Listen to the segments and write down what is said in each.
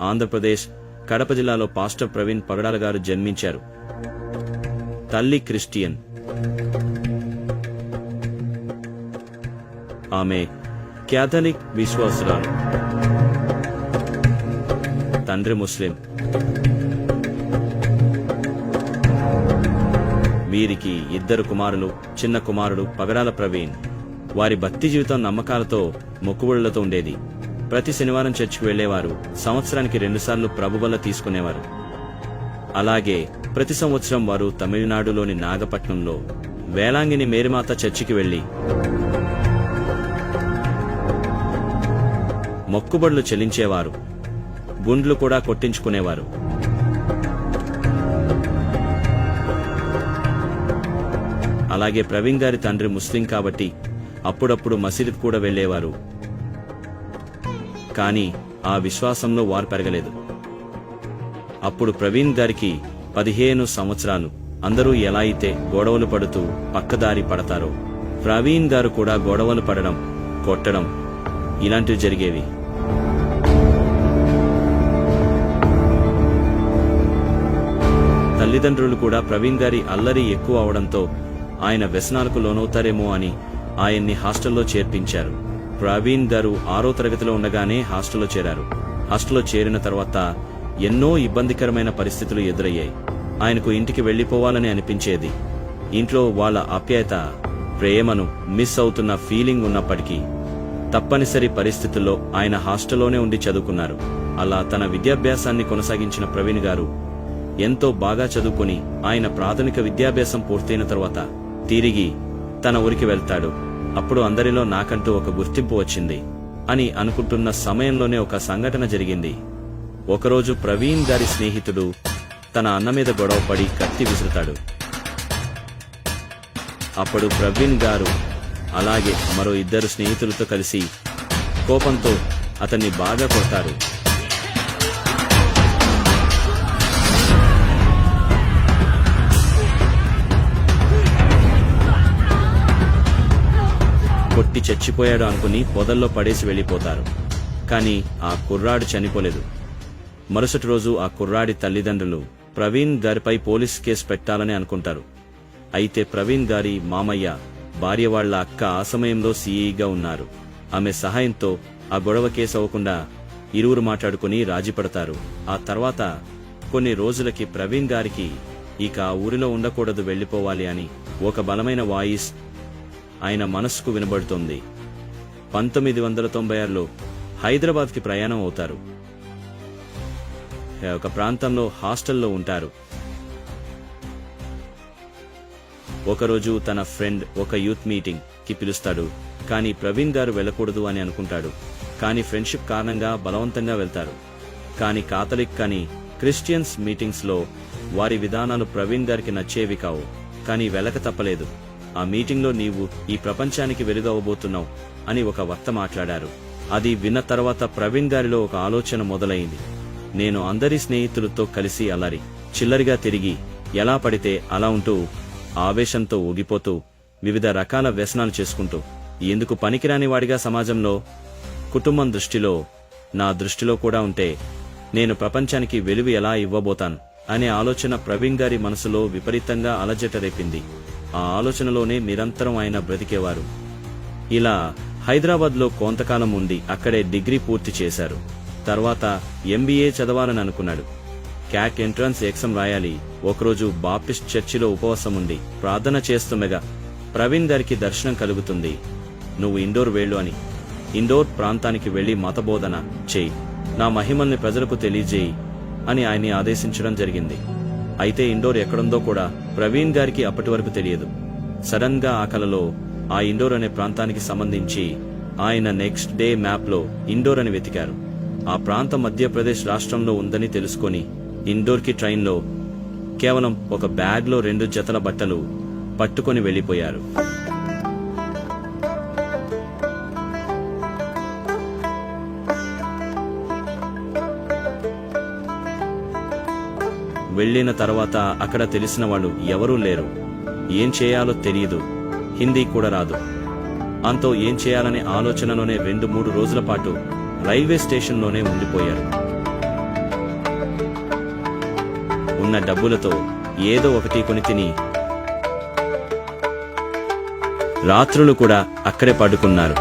ఆంధ్రప్రదేశ్ కడప జిల్లాలో పాస్టర్ ప్రవీణ్ పగడాల గారు జన్మించారు. తల్లి క్రిస్టియన్. ఆమె క్యాథలిక్ విశ్వాసురాలు. తండ్రి ముస్లిం. వీరికి 2 కుమారులు. చిన్న కుమారుడు పగడాల ప్రవీణ్. వారి భక్తి జీవితం నమ్మకాలతో, మొక్కుబడులతో ఉండేది. ప్రతి శనివారం చర్చికి వెళ్లేవారు. సంవత్సరానికి 2 సార్లు ప్రభుబల్ల తీసుకునేవారు. అలాగే ప్రతి సంవత్సరం వారు తమిళనాడులోని నాగపట్నంలో వేలాంగిని మేరీమాత చర్చికి వెళ్లి మొక్కుబడులు చెల్లించేవారు. గుండ్లు కూడా కొట్టించుకునేవారు. అలాగే ప్రవీణ్ గారి తండ్రి ముస్లిం కాబట్టి అప్పుడప్పుడు మసీదుకు కూడా వెళ్లేవారు. కానీ ఆ విశ్వాసంలో వారు పెరగలేదు. అప్పుడు ప్రవీణ్ గారికి 15 సంవత్సరాలు. అందరూ ఎలా అయితే గొడవలు పడుతూ పక్కదారి పడతారో ప్రవీణ్ గారు కూడా గొడవలు పడడం, కొట్టడం ఇలాంటివి జరిగేవి. తల్లిదండ్రులు కూడా ప్రవీణ్ గారి అల్లరి ఎక్కువ అవడంతో ఆయన వ్యసనాలకు లోనవుతారేమో అని ఆయన్ని హాస్టల్లో చేర్పించారు. ప్రవీణ్ గారు 6వ తరగతిలో ఉండగానే హాస్టల్లో చేరారు. హాస్టల్లో చేరిన తర్వాత ఎన్నో ఇబ్బందికరమైన పరిస్థితులు ఎదురయ్యాయి. ఆయనకు ఇంటికి వెళ్లిపోవాలని అనిపించేది. ఇంట్లో వాళ్ళ ఆప్యాయత, ప్రేమను మిస్ అవుతున్న ఫీలింగ్ ఉన్నప్పటికీ తప్పనిసరి పరిస్థితుల్లో ఆయన హాస్టల్లోనే ఉండి చదువుకున్నారు. అలా తన విద్యాభ్యాసాన్ని కొనసాగించిన ప్రవీణ్ గారు ఎంతో బాగా చదువుకుని ఆయన ప్రాథమిక విద్యాభ్యాసం పూర్తయిన తర్వాత తిరిగి తన ఊరికి వెళ్తాడు. అప్పుడు అందరిలో నాకంటూ ఒక గుర్తింపు వచ్చింది అని అనుకుంటున్న సమయంలోనే ఒక సంఘటన జరిగింది. ఒకరోజు ప్రవీణ్ గారి స్నేహితుడు తన అన్న మీద గొడవపడి కత్తి విసురుతాడు. అప్పుడు ప్రవీణ్ గారు అలాగే మరో 2 స్నేహితులతో కలిసి కోపంతో అతన్ని బాగా కొడతారు. కొట్టి చచ్చిపోయాడు అనుకుని పొదల్లో పడేసి వెళ్లిపోతారు. కాని ఆ కుర్రాడు చనిపోలేదు. మరుసటి రోజు ఆ కుర్రాడి తల్లిదండ్రులు ప్రవీణ్ గారిపై పోలీస్ కేసు పెట్టాలని అనుకుంటారు. అయితే ప్రవీణ్ గారి మామయ్య భార్య వాళ్ల అక్క ఆ సమయంలో సీఈగా ఉన్నారు. ఆమె సహాయంతో ఆ గొడవ కేసు అవ్వకుండా ఇరువురు మాట్లాడుకుని రాజీపడతారు. ఆ తర్వాత కొన్ని రోజులకి ప్రవీణ్ గారికి ఇక ఆ ఊరిలో ఉండకూడదు, వెళ్లిపోవాలి అని ఒక బలమైన వాయిస్ ఆయన మనస్సుకు వినబడుతోంది. 1996లో హైదరాబాద్కి ప్రయాణం అవుతారు. ఒక ప్రాంతంలో హాస్టల్లో ఉంటారు. ఒకరోజు తన ఫ్రెండ్ ఒక యూత్ మీటింగ్ కి పిలుస్తాడు. కానీ ప్రవీణ్ గారు వెళ్లకూడదు అని అనుకుంటాడు. కానీ ఫ్రెండ్షిప్ కారణంగా బలవంతంగా వెళ్తారు. కానీ కాథలిక్ కానీ క్రిస్టియన్స్ మీటింగ్స్ లో వారి విధానాలు ప్రవీణ్ గారికి నచ్చేవి కావు. కానీ వెళ్ళక తప్పలేదు. ఆ మీటింగ్లో నీవు ఈ ప్రపంచానికి వెలుగవబోతున్నావు అని ఒక వక్త మాట్లాడారు. అది విన్న తర్వాత ప్రవీణ్ గారిలో ఒక ఆలోచన మొదలైంది. నేను అందరి స్నేహితులతో కలిసి అల్లరి చిల్లరిగా తిరిగి ఎలా పడితే అలా ఉంటూ ఆవేశంతో ఊగిపోతూ వివిధ రకాల వ్యసనాలు చేసుకుంటూ ఎందుకు పనికిరాని వాడిగా సమాజంలో, కుటుంబం దృష్టిలో, నా దృష్టిలో కూడా ఉంటే నేను ప్రపంచానికి వెలుగు ఎలా ఇవ్వబోతాను అనే ఆలోచన ప్రవీణ్ గారి మనసులో విపరీతంగా అలజట రేపింది. ఆ ఆలోచనలోనే నిరంతరం ఆయన బ్రతికేవారు. ఇలా హైదరాబాద్లో కొంతకాలం ఉండి అక్కడే డిగ్రీ పూర్తి చేశారు. తర్వాత MBA చదవాలని అనుకున్నాడు. క్యాట్ ఎంట్రన్స్ ఎగ్జామ్ రాయాలి. ఒకరోజు బాప్టిస్ట్ చర్చిలో ఉపవాసం ఉండి ప్రార్థన చేస్తుండగా ప్రవీణ్ గారికి దర్శనం కలుగుతుంది. నువ్వు ఇండోర్ వెళ్ళు అని. ఇండోర్ ప్రాంతానికి వెళ్లి మతబోధన చేయి, నా మహిమల్ని ప్రజలకు తెలియజేయి అని ఆయన్ని ఆదేశించడం జరిగింది. అయితే ఇండోర్ ఎక్కడుందో కూడా ప్రవీణ్ గారికి అప్పటి వరకు తెలియదు. సడన్ గా ఆ కలలో ఆ ఇండోర్ అనే ప్రాంతానికి సంబంధించి ఆయన నెక్స్ట్ డే మ్యాప్ లో ఇండోర్ అని వెతికారు. ఆ ప్రాంతం మధ్యప్రదేశ్ రాష్ట్రంలో ఉందని తెలుసుకొని ఇండోర్ కి ట్రైన్ లో కేవలం ఒక బ్యాగ్ లో 2 జతల బట్టలు పట్టుకొని వెళ్లిపోయారు. వెళ్లిన తర్వాత అక్కడ తెలిసిన వాళ్ళు ఎవరూ లేరు. ఏం చేయాలో తెలియదు. హిందీ కూడా రాదు. అంతో ఏం చేయాలనే ఆలోచనలోనే 2-3 రోజుల పాటు రైల్వే స్టేషన్లోనే ఉండిపోయారు. ఉన్న డబ్బులతో ఏదో ఒకటి కొని తిని రాత్రులు కూడా అక్కడే పడుకున్నారు.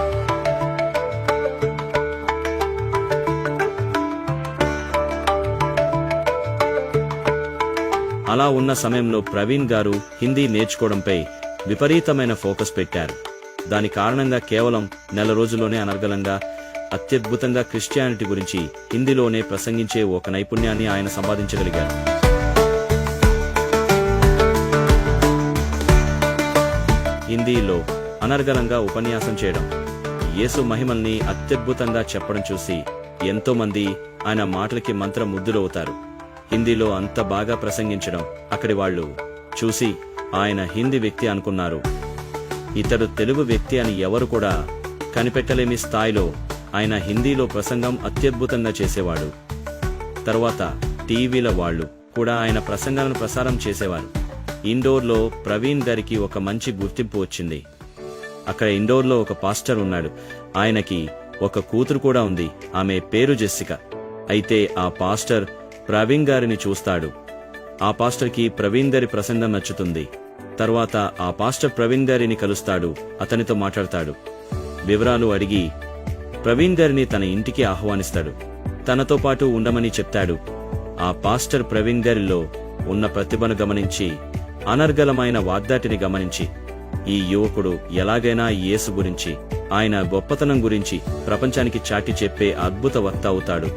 అలా ఉన్న సమయంలో ప్రవీణ్ గారు హిందీ నేర్చుకోవడంపై విపరీతమైన ఫోకస్ పెట్టారు. దాని కారణంగా కేవలం 4 రోజుల్లోనే అనర్గళంగా అత్యద్భుతంగా క్రిస్టియానిటీ గురించి హిందీలోనే ప్రసంగించే ఒక నైపుణ్యాన్ని ఆయన సంపాదించగలిగారు. హిందీలో అనర్గళంగా ఉపన్యాసం చేయడం, యేసు మహిమల్ని అత్యద్భుతంగా చెప్పడం చూసి ఎంతో మంది ఆయన మాటలకి మంత్రముగ్ధులవుతారు. హిందీలో అంత బాగా ప్రసంగించడం అక్కడి వాళ్ళు చూసి ఆయన హిందీ వ్యక్తి అనుకున్నారు. ఇతడు తెలుగు వ్యక్తి అని ఎవరు కూడా కనిపెట్టలేని స్థాయిలో ఆయన హిందీలో ప్రసంగం అత్యద్భుతంగా చేసేవాడు. తరువాత టీవీల వాళ్ళు కూడా ఆయన ప్రసంగాలను ప్రసారం చేసేవారు. ఇండోర్లో ప్రవీణ్ గారికి ఒక మంచి గుర్తింపు వచ్చింది. అక్కడ ఇండోర్లో ఒక పాస్టర్ ఉన్నాడు. ఆయనకి ఒక కూతురు కూడా ఉంది. ఆమె పేరు జెస్సికా. అయితే ఆ పాస్టర్ ప్రవీణ్ గారిని చూస్తాడు. ఆ పాస్టర్కి ప్రవీణ్ గారి ప్రసంగం నచ్చుతుంది. తర్వాత ఆ పాస్టర్ ప్రవీణ్ గారిని కలుస్తాడు. అతనితో మాట్లాడతాడు. వివరాలు అడిగి ప్రవీణ్ గారిని తన ఇంటికి ఆహ్వానిస్తాడు. తనతో పాటు ఉండమని చెప్తాడు. ఆ పాస్టర్ ప్రవీణ్ గారిలో ఉన్న ప్రతిభను గమనించి, అనర్గళమైన వాగ్దాటిని గమనించి, ఈ యువకుడు ఎలాగైనా యేసు గురించి, ఆయన గొప్పతనం గురించి ప్రపంచానికి చాటి చెప్పే అద్భుత వక్త అవుతాడు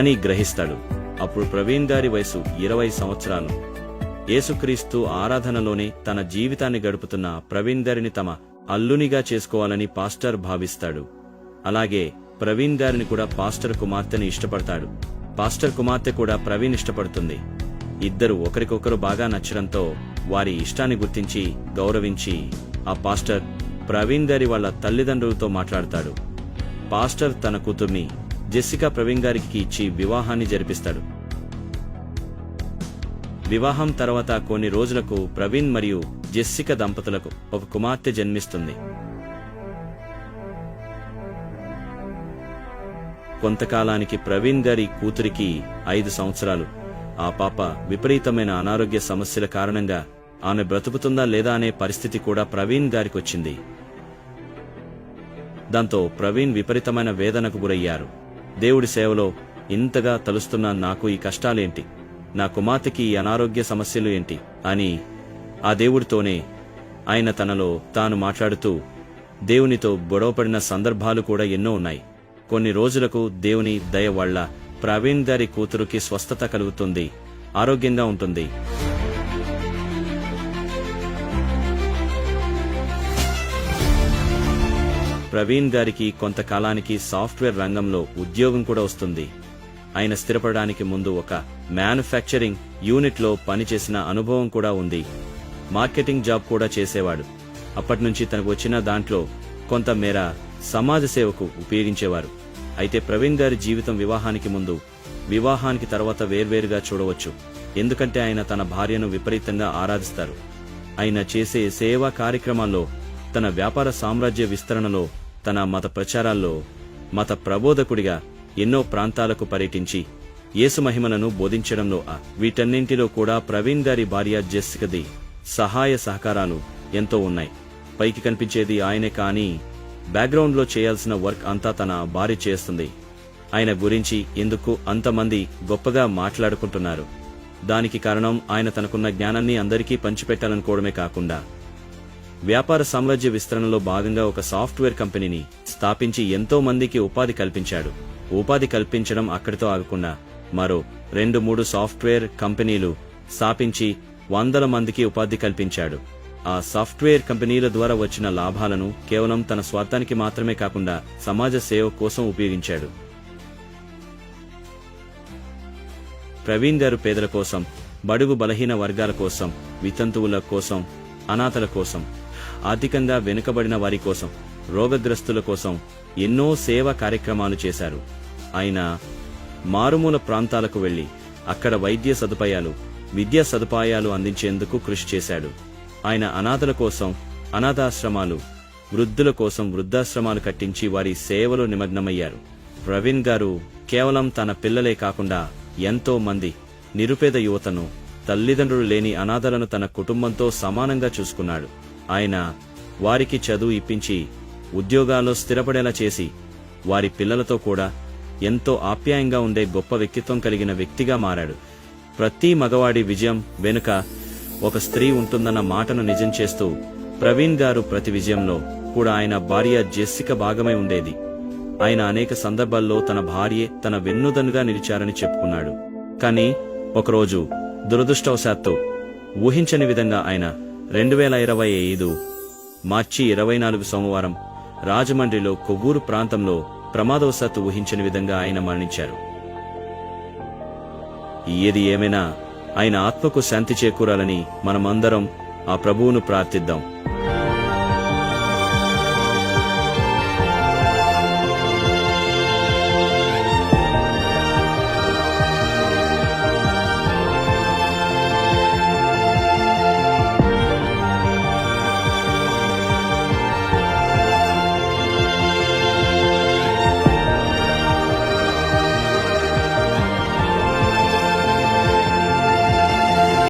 అని గ్రహిస్తాడు. అప్పుడు ప్రవీణ్ గారి వయసు 20 సంవత్సరాలు. యేసుక్రీస్తు ఆరాధనలోనే తన జీవితాన్ని గడుపుతున్న ప్రవీణ్ గారిని తమ అల్లునిగా చేసుకోవాలని పాస్టర్ భావిస్తాడు. అలాగే ప్రవీణ్ గారిని కూడా పాస్టర్ కుమార్తెని ఇష్టపడతాడు. పాస్టర్ కుమార్తె కూడా ప్రవీణ్ ఇష్టపడుతుంది. ఇద్దరు ఒకరికొకరు బాగా నచ్చడంతో వారి ఇష్టాన్ని గుర్తించి గౌరవించి ఆ పాస్టర్ ప్రవీణ్ గారి వాళ్ళ తల్లిదండ్రులతో మాట్లాడతాడు. పాస్టర్ తన కూతుర్ని జెస్సికా ప్రవీణ్ గారికి ఇచ్చి వివాహాన్ని జరిపిస్తాడు. వివాహం తర్వాత కొన్ని రోజులకు ప్రవీణ్ మరియు జెస్సికా దంపతులకు ఒక కుమార్తె జన్మిస్తుంది. కొంతకాలానికి ప్రవీణ్ గారి కూతురికి 5 సంవత్సరాలు. ఆ పాప విపరీతమైన అనారోగ్య సమస్యల కారణంగా ఆమె బ్రతుకుతుందా లేదా అనే పరిస్థితి కూడా ప్రవీణ్ గారికొచ్చింది. దాంతో ప్రవీణ్ విపరీతమైన వేదనకు గురయ్యారు. దేవుడి సేవలో ఇంతగా తలుస్తున్న నాకు ఈ కష్టాలేంటి, నా కుమార్తెకి ఈ అనారోగ్య సమస్యలు ఏంటి అని ఆ దేవుడితోనే ఆయన తనలో తాను మాట్లాడుతూ దేవునితో గొడవపడిన సందర్భాలు కూడా ఎన్నో ఉన్నాయి. కొన్ని రోజులకు దేవుని దయ వల్ల ప్రవీణ్ గారి కూతురుకి స్వస్థత కలుగుతుంది, ఆరోగ్యంగా ఉంటుంది. ప్రవీణ్ గారికి కొంతకాలానికి సాఫ్ట్వేర్ రంగంలో ఉద్యోగం కూడా వస్తుంది. ఆయన స్థిరపడడానికి ముందు ఒక మ్యానుఫ్యాక్చరింగ్ యూనిట్లో పనిచేసిన అనుభవం కూడా ఉంది. మార్కెటింగ్ జాబ్ కూడా చేసేవాడు. అప్పటినుంచి తనకు వచ్చిన దాంట్లో కొంత మేర సమాజ సేవకు ఉపయోగించేవారు. అయితే ప్రవీణ్ గారి జీవితం వివాహానికి ముందు, వివాహానికి తర్వాత వేర్వేరుగా చూడవచ్చు. ఎందుకంటే ఆయన తన భార్యను విపరీతంగా ఆరాధిస్తారు. ఆయన చేసే సేవా కార్యక్రమాల్లో, తన వ్యాపార సామ్రాజ్య విస్తరణలో, తన మత ప్రచారాల్లో మత ప్రబోధకుడిగా ఎన్నో ప్రాంతాలకు పర్యటించి యేసు మహిమలను బోధించడంలో వీటన్నింటిలో కూడా ప్రవీణ్ గారి భార్య జెస్సికాది సహాయ సహకారాలు ఎంతో ఉన్నాయి. పైకి కనిపించేది ఆయనే, కానీ బ్యాక్గ్రౌండ్లో చేయాల్సిన వర్క్ అంతా తన భార్య చేస్తుంది. ఆయన గురించి ఎందుకు అంతమంది గొప్పగా మాట్లాడుకుంటున్నారు? దానికి కారణం ఆయన తనకున్న జ్ఞానాన్ని అందరికీ పంచిపెట్టాలనుకోవడమే కాకుండా వ్యాపార సామ్రాజ్య విస్తరణలో భాగంగా ఒక సాఫ్ట్వేర్ కంపెనీని స్థాపించి ఎంతో మందికి ఉపాధి కల్పించాడు. ఉపాధి కల్పించడం అక్కడితో ఆగకుండా మరో 2-3 సాఫ్ట్వేర్ కంపెనీలు స్థాపించి 100 మందికి ఉపాధి కల్పించాడు. ఆ సాఫ్ట్వేర్ కంపెనీల ద్వారా వచ్చిన లాభాలను కేవలం తన స్వార్థానికి మాత్రమే కాకుండా సమాజ సేవ కోసం ఉపయోగించాడు. ప్రవీణ్ గారు పేదల కోసం, బడుగు బలహీన వర్గాల కోసం, వితంతువుల కోసం, అనాథల కోసం, ఆర్థికంగా వెనుకబడిన వారి కోసం, రోగగ్రస్తుల కోసం ఎన్నో సేవా కార్యక్రమాలు చేశారు. ఆయన మారుమూల ప్రాంతాలకు వెళ్లి అక్కడ వైద్య సదుపాయాలు, విద్యా సదుపాయాలు అందించేందుకు కృషి చేశాడు. ఆయన అనాథల కోసం అనాథాశ్రమాలు, వృద్ధుల కోసం వృద్ధాశ్రమాలు కట్టించి వారి సేవలో నిమగ్నమయ్యారు. ప్రవీణ్ గారు కేవలం తన పిల్లలే కాకుండా ఎంతో మంది నిరుపేద యువతను తల్లిదండ్రులు లేని అనాథలను తన కుటుంబంతో సమానంగా చూసుకున్నాడు. ఆయన వారికి చదువు ఇప్పించి ఉద్యోగాల్లో స్థిరపడేలా చేసి వారి పిల్లలతో కూడా ఎంతో ఆప్యాయంగా ఉండే గొప్ప వ్యక్తిత్వం కలిగిన వ్యక్తిగా మారాడు. ప్రతి మగవాడి విజయం వెనుక ఒక స్త్రీ ఉంటుందన్న మాటను నిజం చేస్తూ ప్రవీణ్ గారు ప్రతి విజయంలో కూడా ఆయన భార్య జెస్సిక భాగమై ఉండేది. ఆయన అనేక సందర్భాల్లో తన భార్యే తన వెన్నుదన్నుగా నిలిచారని చెప్పుకున్నాడు. కానీ ఒకరోజు దురదృష్టవశాత్తు ఊహించని విధంగా ఆయన 2025 మార్చి 24 సోమవారం రాజమండ్రిలో కొవ్వూరు ప్రాంతంలో ప్రమాదవశాత్తు ఊహించని విధంగా ఆయన మరణించారు. ఏది ఏమైనా ఆయన ఆత్మకు శాంతి చేకూరాలని మనమందరం ఆ ప్రభువును ప్రార్థిద్దాం.